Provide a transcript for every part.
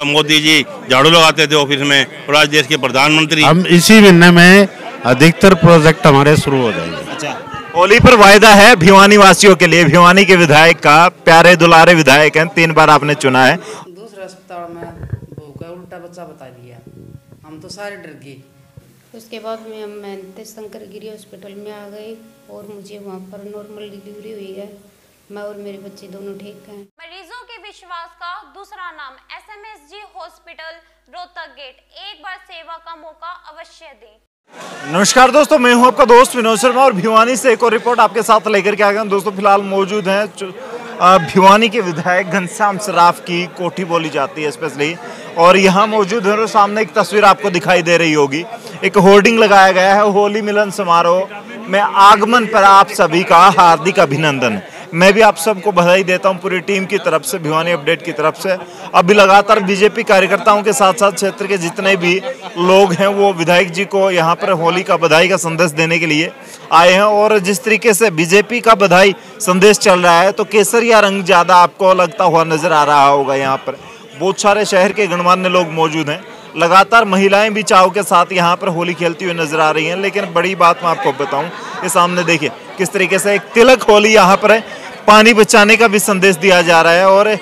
मोदी जी झाड़ू लगाते थे ऑफिस में और आज देश के प्रधानमंत्री। हम इसी महीने में अधिकतर प्रोजेक्ट हमारे शुरू हो जाएंगे। अच्छा, होली पर वायदा है भिवानी वासियों के लिए, भिवानी के विधायक का, प्यारे दुलारे विधायक हैं, 3 बार आपने चुना है। दूसरे अस्पताल में बहू का उल्टा बच्चा बता दिया, हम तो सारे डर गए। उसके बाद मैं शंकरगिरी हॉस्पिटल में आ गई और मुझे वहाँ पर नॉर्मल डिलीवरी हुई है। मैं और मेरे बच्चे दोनों ठीक हैं। मरीजों के विश्वास का दूसरा नाम SMSG हॉस्पिटल रोहतक गेट। एक बार सेवा का मौका अवश्य दें। नमस्कार दोस्तों, मैं हूं आपका दोस्त विनोद शर्मा और भिवानी से एक और रिपोर्ट आपके साथ लेकर के आ गया हूं। दोस्तों फिलहाल मौजूद हैं भिवानी के विधायक घनश्याम सराफ की कोठी बोली जाती है स्पेशली, और यहाँ मौजूद है। सामने एक तस्वीर आपको दिखाई दे रही होगी, एक होर्डिंग लगाया गया है, होली मिलन समारोह में आगमन पर आप सभी का हार्दिक अभिनंदन। मैं भी आप सबको बधाई देता हूं पूरी टीम की तरफ से, भिवानी अपडेट की तरफ से। अभी लगातार बीजेपी कार्यकर्ताओं के साथ साथ क्षेत्र के जितने भी लोग हैं वो विधायक जी को यहाँ पर होली का बधाई का संदेश देने के लिए आए हैं। और जिस तरीके से बीजेपी का बधाई संदेश चल रहा है तो केसरिया रंग ज़्यादा आपको लगता हुआ नजर आ रहा होगा। यहाँ पर बहुत सारे शहर के गणमान्य लोग मौजूद हैं, लगातार महिलाएं भी चाव के साथ यहाँ पर होली खेलती हुई नजर आ रही हैं। लेकिन बड़ी बात मैं आपको बताऊं, ये सामने देखिए किस तरीके से एक तिलक होली यहाँ पर है, पानी बचाने का भी संदेश दिया जा रहा है। और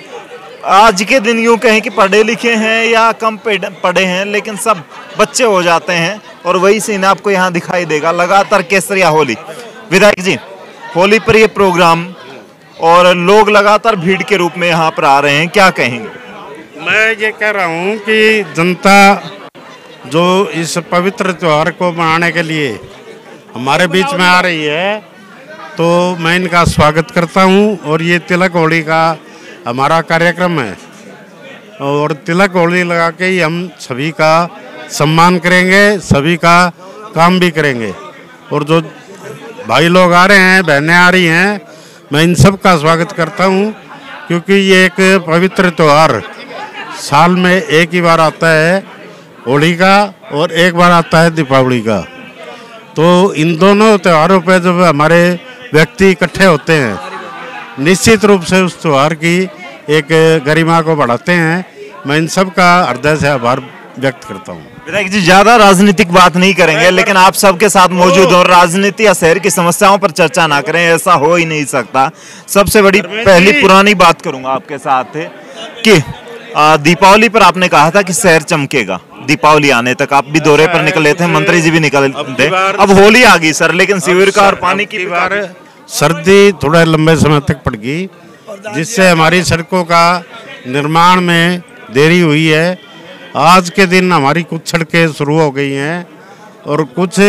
आज के दिन यूं कहें कि पढ़े लिखे हैं या कम पढ़े हैं, लेकिन सब बच्चे हो जाते हैं और वही सीन आपको यहाँ दिखाई देगा। लगातार केसरिया होली। विधायक जी, होली पर ये प्रोग्राम और लोग लगातार भीड़ के रूप में यहाँ पर आ रहे हैं, क्या कहेंगे? मैं ये कह रहा हूँ कि जनता जो इस पवित्र त्योहार को मनाने के लिए हमारे बीच में आ रही है तो मैं इनका स्वागत करता हूँ। और ये तिलक होली का हमारा कार्यक्रम है और तिलक होली लगा के ही हम सभी का सम्मान करेंगे, सभी का काम भी करेंगे। और जो भाई लोग आ रहे हैं, बहनें आ रही हैं, मैं इन सब का स्वागत करता हूँ क्योंकि ये एक पवित्र त्यौहार साल में एक ही बार आता है होली का और एक बार आता है दीपावली का। तो इन दोनों त्योहारों पे जब हमारे व्यक्ति इकट्ठे होते हैं, निश्चित रूप से उस त्यौहार की एक गरिमा को बढ़ाते हैं। मैं इन सब का हृदय से आभार व्यक्त करता हूँ। विधायक जी, ज्यादा राजनीतिक बात नहीं करेंगे, लेकिन आप सबके साथ मौजूद हो, राजनीति या शहर की समस्याओं पर चर्चा ना करें, ऐसा हो ही नहीं सकता। सबसे बड़ी पहली पुरानी बात करूंगा आपके साथ कि दीपावली पर आपने कहा था कि शहर चमकेगा। दीपावली आने तक आप भी दौरे पर निकले थे, मंत्री जी भी निकले थे, अब होली आ गई सर, लेकिन शिविर का और पानी की बार सर्दी थोड़ा लंबे समय तक पड़ गई, जिससे हमारी सड़कों का निर्माण में देरी हुई है। आज के दिन हमारी कुछ सड़कें शुरू हो गई हैं और कुछ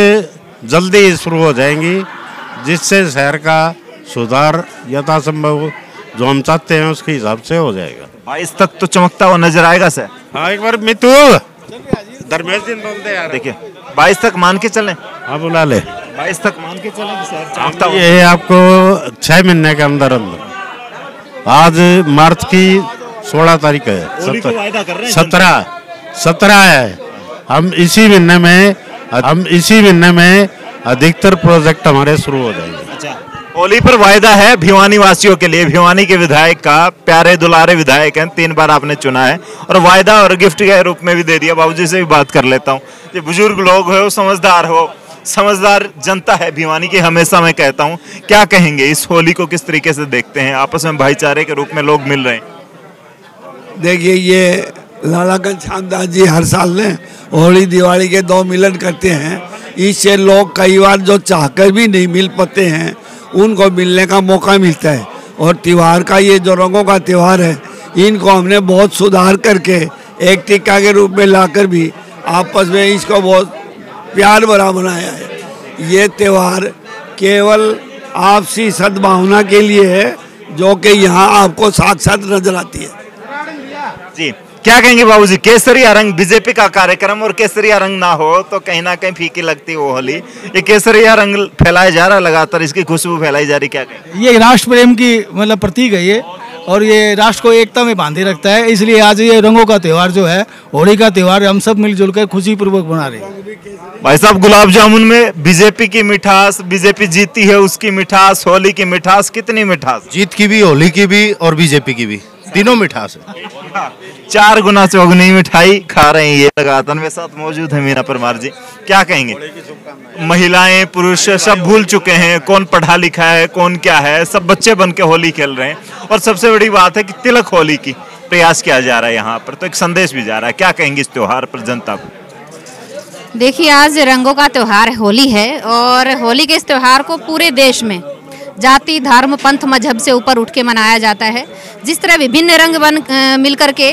जल्दी शुरू हो जाएंगी, जिससे शहर का सुधार यथासंभव जो हम चाहते हैं उसके हिसाब से हो जाएगा। 22 तक तो चमकता हुआ नजर आएगा सर। हाँ, एक बार मितू धर्मेश दिन बोलते यार, देखिए 22 तक मान के चलें। हाँ, बुला ले। 22 तक मान के चलें शहर चमकता हुआ। ये आपको 6 महीने के अंदर अंदर, आज मार्च की 16 तारीख है, 17 है। हम इसी महीने में अधिकतर प्रोजेक्ट हमारे शुरू हो जाएंगे। होली पर वायदा है भिवानी वासियों के लिए, भिवानी के विधायक का, प्यारे दुलारे विधायक हैं, 3 बार आपने चुना है और वायदा और गिफ्ट के रूप में भी दे दिया। बाबूजी से भी बात कर लेता हूँ, ये बुजुर्ग लोग हो, समझदार जनता है भिवानी की, हमेशा मैं कहता हूँ, क्या कहेंगे इस होली को, किस तरीके से देखते हैं? आपस में भाईचारे के रूप में लोग मिल रहे हैं। देखिए, ये लाला घनश्याम दास जी हर साल ने होली दिवाली के 2 मिलन करते हैं। इससे लोग कई बार जो चाहकर भी नहीं मिल पाते हैं उनको मिलने का मौका मिलता है। और त्यौहार का ये जो रंगों का त्यौहार है, इनको हमने बहुत सुधार करके एक टीका के रूप में लाकर भी आपस में इसको बहुत प्यार भरा बनाया है। ये त्यौहार केवल आपसी सद्भावना के लिए है, जो कि यहाँ आपको साक्षात नजर आती है। जी, क्या कहेंगे बाबूजी? केसरिया रंग, बीजेपी का कार्यक्रम और केसरिया रंग ना हो तो कहीं ना कहीं फीकी लगती है वो होली। ये केसरिया रंग फैलाया जा रहा है, लगातार इसकी खुशबू फैलाई जा रही, क्या कहेंगे? ये राष्ट्र प्रेम की मतलब प्रतीक है ये, और ये राष्ट्र को एकता में बांधे रखता है। इसलिए आज ये रंगों का त्यौहार जो है, होली का त्यौहार, हम सब मिलजुल कर खुशी पूर्वक बना रहे हैं। भाई साहब, गुलाब जामुन में बीजेपी की मिठास, बीजेपी जीती है उसकी मिठास, होली की मिठास, कितनी मिठास? जीत की भी, होली की भी और बीजेपी की भी, तीनों मिठास है। 4 गुना चौगुनी मिठाई खा रहे हैं ये लगातार। मेरे साथ मौजूद है मीना परमार जी, क्या कहेंगे? महिलाएं पुरुष सब भूल चुके हैं कौन पढ़ा लिखा है कौन क्या है, सब बच्चे बन के होली खेल रहे हैं। और सबसे बड़ी बात है कि तिलक होली की प्रयास किया जा रहा है यहाँ पर, तो एक संदेश भी जा रहा है। क्या कहेंगे इस त्योहार पर जनता को? देखिए, आज रंगों का त्योहार होली है और होली के इस त्योहार को पूरे देश में जाति धर्म पंथ मजहब से ऊपर उठ के मनाया जाता है। जिस तरह विभिन्न रंग मिलकर के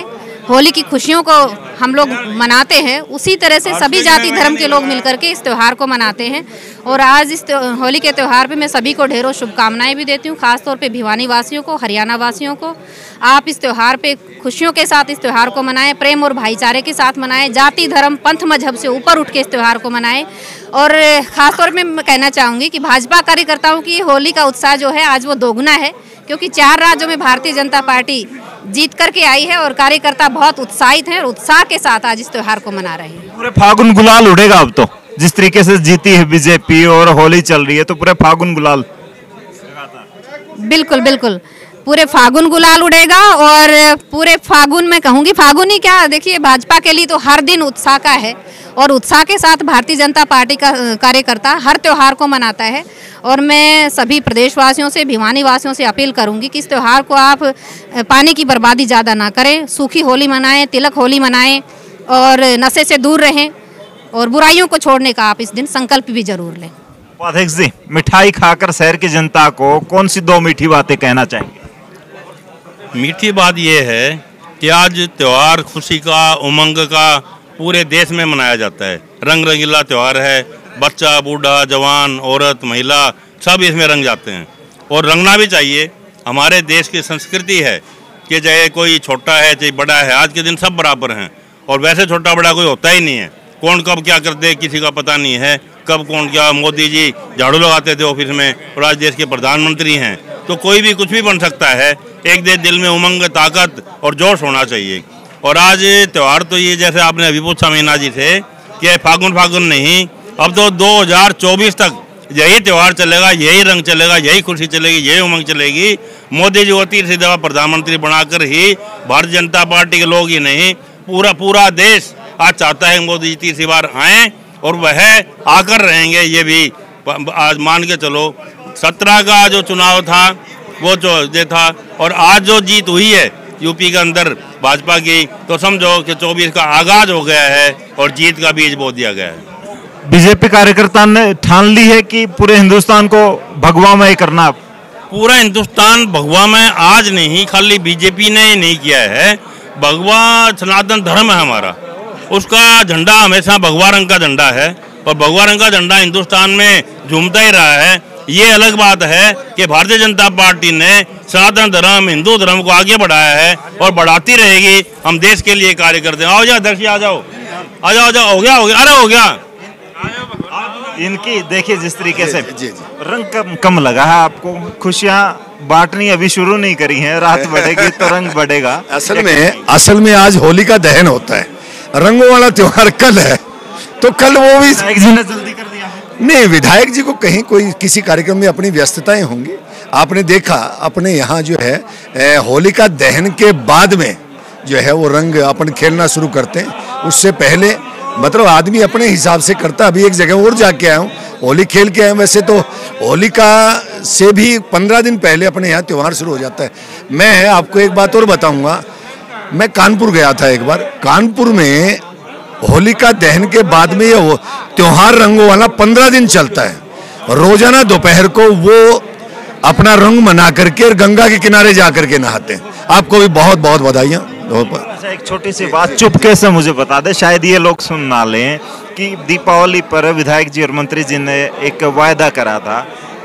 होली की खुशियों को हम लोग मनाते हैं, उसी तरह से सभी जाति धर्म के लोग मिलकर के इस त्योहार को मनाते हैं। और आज इस होली के त्यौहार पे मैं सभी को ढेरों शुभकामनाएं भी देती हूँ, खासतौर पे भिवानी वासियों को, हरियाणा वासियों को। आप इस त्यौहार पे खुशियों के साथ इस त्यौहार को मनाएं, प्रेम और भाईचारे के साथ मनाएं, जाति धर्म पंथ मजहब से ऊपर उठ के इस त्यौहार को मनाएं। और खासतौर पे मैं कहना चाहूँगी कि भाजपा कार्यकर्ताओं की होली का उत्साह जो है आज वो दोगुना है, क्योंकि 4 राज्यों में भारतीय जनता पार्टी जीत करके आई है और कार्यकर्ता बहुत उत्साहित हैं और उत्साह के साथ आज इस त्योहार को मना रहे हैं। पूरे फागुन गुलाल उड़ेगा अब तो, जिस तरीके से जीती है बीजेपी और होली चल रही है, तो पूरे फागुन गुलाल। बिल्कुल बिल्कुल, पूरे फागुन गुलाल उड़ेगा। और पूरे फागुन में कहूँगी, फागुन ही क्या, देखिए भाजपा के लिए तो हर दिन उत्साह का है और उत्साह के साथ भारतीय जनता पार्टी का कार्यकर्ता हर त्यौहार को मनाता है। और मैं सभी प्रदेशवासियों से, भिवानी वासियों से अपील करूंगी कि इस त्यौहार को आप पानी की बर्बादी ज़्यादा ना करें, सूखी होली मनाएं, तिलक होली मनाएं और नशे से दूर रहें और बुराइयों को छोड़ने का आप इस दिन संकल्प भी जरूर लें। उपाध्यक्ष जी, मिठाई खाकर शहर की जनता को कौन सी 2 मीठी बातें कहना चाहेंगे? मीठी बात यह है कि आज त्यौहार खुशी का, उमंग का पूरे देश में मनाया जाता है। रंग रंगीला त्यौहार है, बच्चा बूढ़ा जवान औरत महिला सब इसमें रंग जाते हैं और रंगना भी चाहिए। हमारे देश की संस्कृति है कि चाहे कोई छोटा है चाहे बड़ा है, आज के दिन सब बराबर हैं और वैसे छोटा बड़ा कोई होता ही नहीं है। कौन कब क्या कर दे किसी का पता नहीं है, कब कौन क्या। मोदी जी झाड़ू लगाते थे ऑफिस में और आज देश के प्रधानमंत्री हैं, तो कोई भी कुछ भी बन सकता है। एक दिल में उमंग, ताकत और जोश होना चाहिए। और आज त्यौहार तो ये, जैसे आपने अभी पूछा मीना जी से कि फागुन नहीं, अब तो 2024 तक यही त्यौहार चलेगा, यही रंग चलेगा, यही खुशी चलेगी, यही उमंग चलेगी। मोदी जी को तीसरी दफा प्रधानमंत्री बनाकर ही भारतीय जनता पार्टी के लोग ही नहीं, पूरा देश आज चाहता है मोदी जी तीसरी बार आएँ और वह आकर रहेंगे। ये भी आज मान के चलो, 17 का जो चुनाव था वो जो ये था और आज जो जीत हुई है यूपी के अंदर भाजपा की, तो समझो कि 24 का आगाज हो गया है और जीत का बीज बो दिया गया है। बीजेपी कार्यकर्ता ने ठान ली है कि पूरे हिंदुस्तान को भगवामय करना। पूरा हिंदुस्तान भगवामय आज नहीं, खाली बीजेपी ने ही नहीं किया है। भगवा सनातन धर्म है हमारा, उसका झंडा हमेशा भगवा रंग का झंडा है और भगवा रंग का झंडा हिंदुस्तान में झूमता ही रहा है। ये अलग बात है कि भारतीय जनता पार्टी ने सनातन धर्म, हिंदू धर्म को आगे बढ़ाया है और बढ़ाती रहेगी। हम देश के लिए कार्य करते हैं। आओ जाओ दर्शी, आ जाओ आ जाओ, हो गया अरे हो गया। इनकी देखिए जिस तरीके से रंग कम लगा है आपको, खुशियां बांटनी अभी शुरू नहीं करी हैं, रात बढ़ेगी तो रंग बढ़ेगा। असल में आज होली का दहन होता है, रंगों वाला त्योहार कल है, तो कल वो भी जल्दी कर दिया। नहीं, विधायक जी को कहीं कोई किसी कार्यक्रम में अपनी व्यस्तताएं होंगी। आपने देखा अपने यहाँ जो है होलिका दहन के बाद में जो है वो रंग अपन खेलना शुरू करते हैं। उससे पहले मतलब आदमी अपने हिसाब से करता। अभी एक जगह और जाके आया हूँ, होली खेल के आया हूँ। वैसे तो होलिका से भी 15 दिन पहले अपने यहाँ त्यौहार शुरू हो जाता है। मैं आपको एक बात और बताऊँगा, मैं कानपुर गया था एक बार। कानपुर में होलिका दहन के बाद में ये त्योहार रंगों वाला 15 दिन चलता है। रोजाना दोपहर को वो अपना रंग मना करके गंगा के किनारे जा करके नहाते हैं। आपको भी बहुत बहुत बधाइयाँ। अच्छा, एक छोटी सी बात चुपके से मुझे बता दे, शायद ये लोग सुन ना लें, कि दीपावली पर विधायक जी और मंत्री जी ने एक वायदा करा था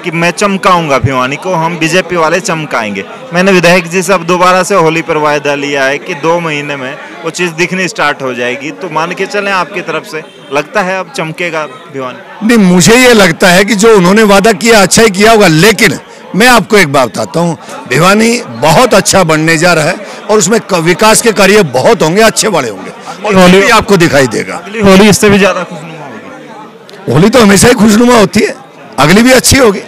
कि मैं चमकाऊंगा भिवानी को, हम बीजेपी वाले चमकाएंगे। मैंने विधायक जी से अब दोबारा से होली पर वायदा लिया है कि 2 महीने में वो चीज़ दिखनी स्टार्ट हो जाएगी। तो मान के चलें आपकी तरफ से लगता है अब चमकेगा भिवानी? नहीं, मुझे ये लगता है कि जो उन्होंने वादा किया अच्छा ही किया होगा। लेकिन मैं आपको एक बात बताता हूँ, भिवानी बहुत अच्छा बनने जा रहा है और उसमें विकास के कार्य बहुत होंगे, अच्छे बड़े होंगे और होली भी आपको दिखाई देगा। अगली होली इससे भी ज्यादा खुशनुमा होगी। होली तो हमेशा ही खुशनुमा होती है, अगली भी अच्छी होगी।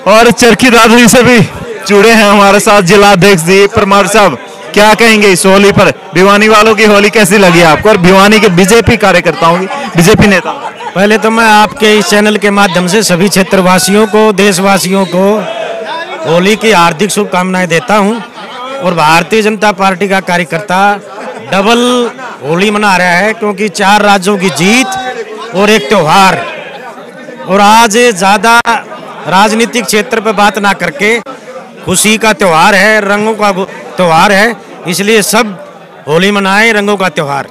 और चरखी दादरी से भी जुड़े हैं हमारे साथ जिला अध्यक्ष जी परमार साहब, क्या कहेंगे इस होली पर? भिवानी वालों की होली कैसी लगी आपको और भिवानी के बीजेपी कार्यकर्ताओं की, बीजेपी नेता? पहले तो मैं आपके इस चैनल के माध्यम से सभी क्षेत्रवासियों को, देशवासियों को होली की हार्दिक शुभकामनाएं देता हूं। और भारतीय जनता पार्टी का कार्यकर्ता डबल होली मना रहा है, क्योंकि 4 राज्यों की जीत और एक त्योहार। और आज ज़्यादा राजनीतिक क्षेत्र पर बात ना करके खुशी का त्योहार है, रंगों का त्योहार है, इसलिए सब होली मनाएं, रंगों का त्योहार।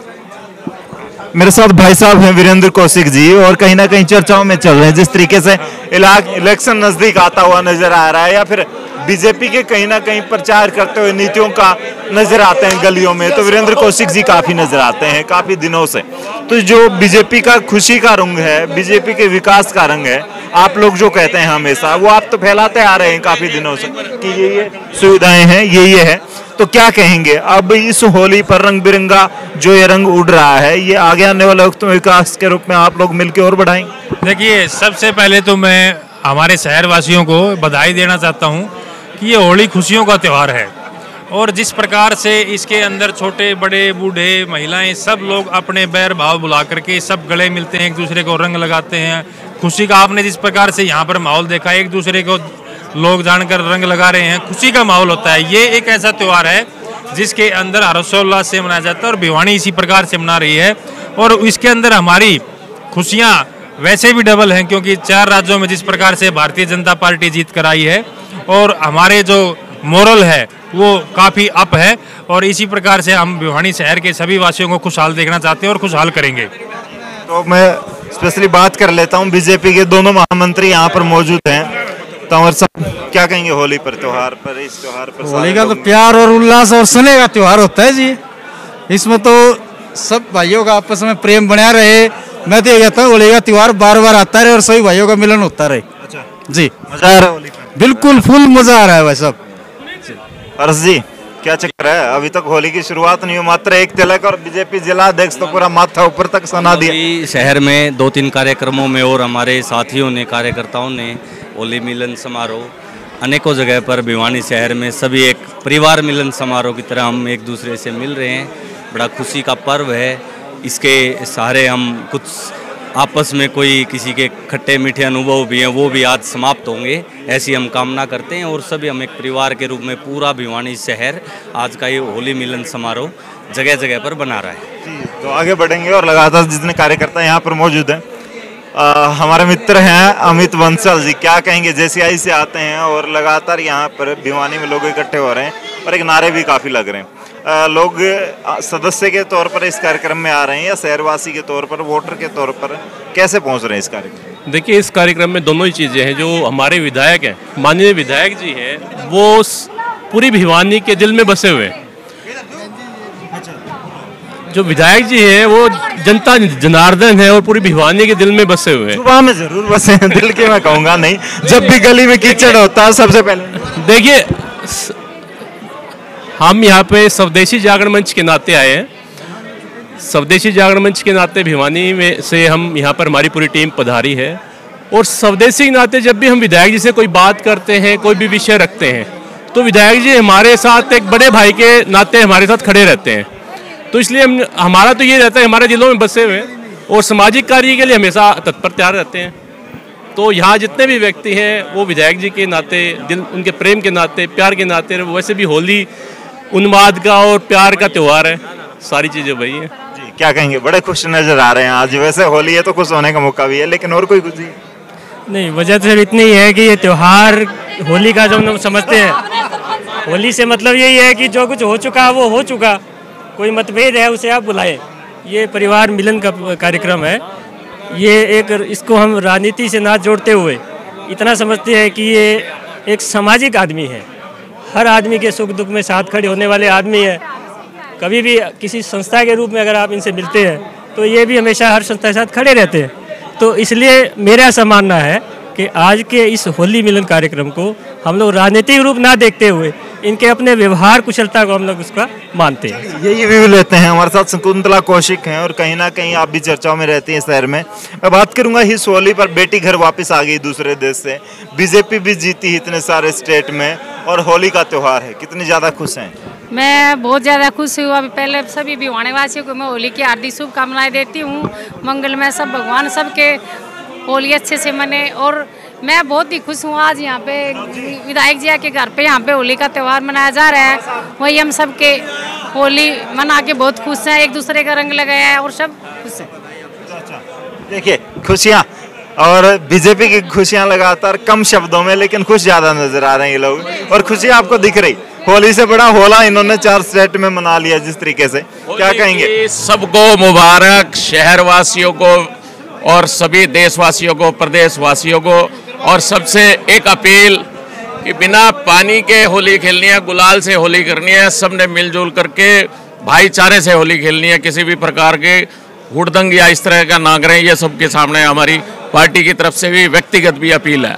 मेरे साथ भाई साहब हैं वीरेंद्र कौशिक जी, और कहीं ना कहीं चर्चाओं में चल रहे हैं जिस तरीके से इलेक्शन नजदीक आता हुआ नजर आ रहा है, या फिर बीजेपी के कहीं ना कहीं प्रचार करते हुए नीतियों का नजर आते हैं गलियों में, तो वीरेंद्र कौशिक जी काफी नजर आते हैं काफी दिनों से। तो जो बीजेपी का खुशी का रंग है, बीजेपी के विकास का रंग है, आप लोग जो कहते हैं हमेशा, वो आप तो फैलाते आ रहे हैं काफी दिनों से कि ये सुविधाएं हैं, ये है। तो क्या कहेंगे अब इस होली पर रंग बिरंगा जो ये रंग उड़ रहा है, ये आगे आने वाले वक्त में विकास के रूप में आप लोग मिलकर और बढ़ाएंगे? देखिए, सबसे पहले तो मैं हमारे शहर वासियों को बधाई देना चाहता हूँ कि ये होली खुशियों का त्यौहार है। और जिस प्रकार से इसके अंदर छोटे बड़े बूढ़े महिलाएं सब लोग अपने बैर भाव बुला करके सब गले मिलते हैं, एक दूसरे को रंग लगाते हैं। खुशी का आपने जिस प्रकार से यहाँ पर माहौल देखा, एक दूसरे को लोग जानकर रंग लगा रहे हैं, खुशी का माहौल होता है। ये एक ऐसा त्यौहार है जिसके अंदर हर्षोल्लास से मनाया जाता है, और भिवानी इसी प्रकार से मना रही है। और इसके अंदर हमारी खुशियाँ वैसे भी डबल हैं, क्योंकि 4 राज्यों में जिस प्रकार से भारतीय जनता पार्टी जीत कर आई है, और हमारे जो मोरल है वो काफ़ी अप है। और इसी प्रकार से हम भिवानी शहर के सभी वासियों को खुशहाल देखना चाहते हैं और खुशहाल करेंगे। तो मैं स्पेशली बात कर लेता हूँ, बीजेपी के दोनों महामंत्री यहाँ पर मौजूद हैं। तंवर साहब, क्या कहेंगे होली पर, त्योहार पर, इस त्योहार पर? होली का तो प्यार और उल्लास और स्नेह का त्योहार होता है जी। इसमें तो सब भाइयों का आपस में प्रेम बना रहे। मैं तो ये कहता हूँ होली का त्योहार बार बार आता रहे और सभी भाइयों का मिलन होता रहे। अच्छा जी, मजा आ रहा है होली पर? बिल्कुल फुल मजा आ रहा है भाई साहब। हर्ष जी, क्या चक्कर है? अभी तक होली की शुरुआत नहीं हुई, मात्र एक तिलक, और बीजेपी जिला अध्यक्ष तो पूरा माथा ऊपर तक सना दिया। शहर में 2-3 कार्यक्रमों में और हमारे साथियों ने, कार्यकर्ताओं ने होली मिलन समारोह अनेकों जगह पर भिवानी शहर में सभी एक परिवार मिलन समारोह की तरह हम एक दूसरे से मिल रहे हैं। बड़ा खुशी का पर्व है। इसके सहारे हम कुछ आपस में कोई किसी के खट्टे मीठे अनुभव भी हैं, वो भी आज समाप्त होंगे, ऐसी हम कामना करते हैं। और सभी हम एक परिवार के रूप में पूरा भिवानी शहर आज का ये होली मिलन समारोह जगह जगह पर बना रहा है। तो आगे बढ़ेंगे और लगातार जितने कार्यकर्ता यहाँ पर मौजूद हैं, हमारे मित्र हैं अमित बंसल जी, क्या कहेंगे? जेसीआई से आते हैं और लगातार यहाँ पर भिवानी में लोग इकट्ठे हो रहे हैं और एक नारे भी काफ़ी लग रहे हैं। लोग सदस्य के तौर पर इस कार्यक्रम में आ रहे हैं या शहरवासी के तौर पर, वोटर के तौर पर कैसे पहुँच रहे हैं इस कार्यक्रम? देखिए, इस कार्यक्रम में दोनों ही चीज़ें हैं। जो हमारे विधायक हैं, माननीय विधायक जी हैं, वो पूरी भिवानी के दिल में बसे हुए हैं। जो विधायक जी हैं वो जनता जनार्दन है और पूरी भिवानी के दिल में बसे हुए हैं। सुबह में जरूर बसे हैं, दिल के मैं कहूँगा नहीं। जब भी गली में कीचड़ होता है सबसे पहले देखिए, हम यहाँ पे स्वदेशी जागरण मंच के नाते आए हैं। स्वदेशी जागरण मंच के नाते भिवानी में से हम यहाँ पर हमारी पूरी टीम पधारी है। और स्वदेशी के नाते जब भी हम विधायक जी से कोई बात करते हैं, कोई भी विषय रखते हैं, तो विधायक जी हमारे साथ एक बड़े भाई के नाते हमारे साथ खड़े रहते हैं। तो इसलिए हमारा तो ये रहता है, हमारे जिलों में बसे हुए हैं और सामाजिक कार्य के लिए हमेशा तत्पर तैयार रहते हैं। तो यहाँ जितने भी व्यक्ति हैं वो विधायक जी के नाते, दिल उनके प्रेम के नाते, प्यार के नाते, वैसे भी होली उन्माद का और प्यार का त्यौहार है। सारी चीज़ें वही हैं। जी, क्या कहेंगे? बड़े खुश नजर आ रहे हैं आज। वैसे होली है तो खुश होने का मौका भी है, लेकिन और कोई खुशी नहीं। वजह तो सिर्फ इतनी ही है कि ये त्यौहार होली का जो हम समझते हैं, होली से मतलब यही है कि जो कुछ हो चुका वो हो चुका, कोई मतभेद है उसे आप बुलाएं। ये परिवार मिलन का कार्यक्रम है। ये एक, इसको हम राजनीति से ना जोड़ते हुए इतना समझते हैं कि ये एक सामाजिक आदमी है। हर आदमी के सुख दुख में साथ खड़े होने वाले आदमी है। कभी भी किसी संस्था के रूप में अगर आप इनसे मिलते हैं तो ये भी हमेशा हर संस्था के साथ खड़े रहते हैं। तो इसलिए मेरा ऐसा मानना है कि आज के इस होली मिलन कार्यक्रम को हम लोग राजनीतिक रूप ना देखते हुए इनके अपने व्यवहार कुशलता को हम लोग उसका मानते हैं। यही व्यू लेते हैं। हमारे साथ शकुंतला कौशिक हैं और कहीं ना कहीं आप भी चर्चाओं में रहती हैं शहर में। मैं बात करूंगा इस होली पर, बेटी घर वापस आ गई दूसरे देश से, बीजेपी भी जीती इतने सारे स्टेट में और होली का त्योहार है, कितनी ज़्यादा खुश हैं? मैं बहुत ज़्यादा खुश हूँ। अभी पहले सभी भिवानी वासियों को मैं होली की हार्दिक शुभकामनाएं देती हूँ। मंगलमय सब भगवान सबके होली अच्छे से मने। और मैं बहुत ही खुश हूँ आज यहाँ पे विधायक जी के घर पे यहाँ पे होली का त्यौहार मनाया जा रहा है। वही हम सब के होली मना के बहुत खुश हैं, एक दूसरे का रंग लगाया है और सब खुश हैं। देखिए खुशियाँ और बीजेपी की खुशियाँ लगातार कम शब्दों में लेकिन खुश ज़्यादा नजर आ रहे हैं ये लोग, और खुशी आपको दिख रही। होली से बड़ा होला इन्होंने 4 स्टेट में मना लिया जिस तरीके से, क्या कहेंगे? सबको मुबारक, शहर वासियों को और सभी देशवासियों को, प्रदेशवासियों को। और सबसे एक अपील कि बिना पानी के होली खेलनी है, गुलाल से होली करनी है, सबने मिलजुल करके भाईचारे से होली खेलनी है। किसी भी प्रकार के हुड़दंग या इस तरह का ना करें, ये सबके सामने हमारी पार्टी की तरफ से भी व्यक्तिगत भी अपील है।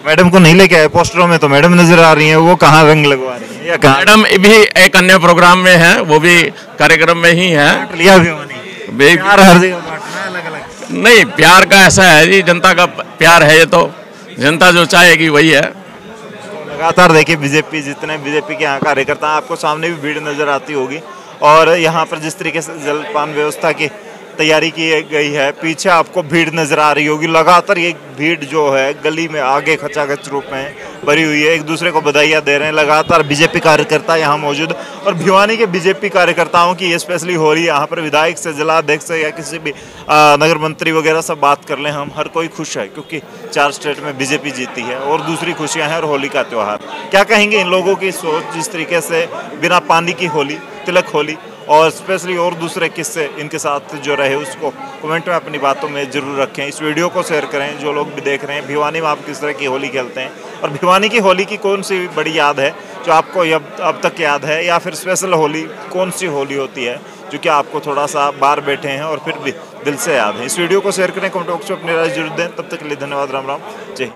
मैडम को नहीं लेके आए पोस्टरों में, तो मैडम नजर आ रही हैं, वो कहाँ रंग लगवा रही है या कहाँ? मैडम भी एक अन्य प्रोग्राम में है, वो भी कार्यक्रम में ही है। लिया भी प्यार हर जगह बांटना है अलग अलग? नहीं, प्यार का ऐसा है जी, जनता का प्यार है, ये तो जनता जो चाहेगी वही है। लगातार देखिए बीजेपी जितने बीजेपी के यहाँ कार्यकर्ता आपको सामने भी भीड़ नजर आती होगी। और यहाँ पर जिस तरीके से जलपान व्यवस्था की तैयारी की गई है, पीछे आपको भीड़ नजर आ रही होगी। लगातार ये भीड़ जो है गली में आगे खचाखच रूप में भरी हुई है, एक दूसरे को बधाइयाँ दे रहे हैं। लगातार बीजेपी कार्यकर्ता यहाँ मौजूद, और भिवानी के बीजेपी कार्यकर्ताओं की ये स्पेशली हो रही है। यहाँ पर विधायक से, जिलाध्यक्ष से या किसी भी नगर मंत्री वगैरह सब बात कर लें हम, हर कोई खुश है क्योंकि 4 स्टेट में बीजेपी जीती है और दूसरी खुशियाँ हैं और होली का त्यौहार। क्या कहेंगे इन लोगों की सोच, जिस तरीके से बिना पानी की होली, तिलक होली और स्पेशली और दूसरे किस्से इनके साथ जो रहे, उसको कमेंट में अपनी बातों में जरूर रखें। इस वीडियो को शेयर करें, जो लोग भी देख रहे हैं भिवानी में आप किस तरह की होली खेलते हैं और भिवानी की होली की कौन सी बड़ी याद है जो आपको अब तक याद है, या फिर स्पेशल होली कौन सी होली होती है जो कि आपको थोड़ा सा बाहर बैठे हैं और फिर भी दिल से याद है। इस वीडियो को शेयर करें, कमेंट बॉक्स में अपनी राय जरूर दें। तब तक के लिए धन्यवाद, राम राम, जय।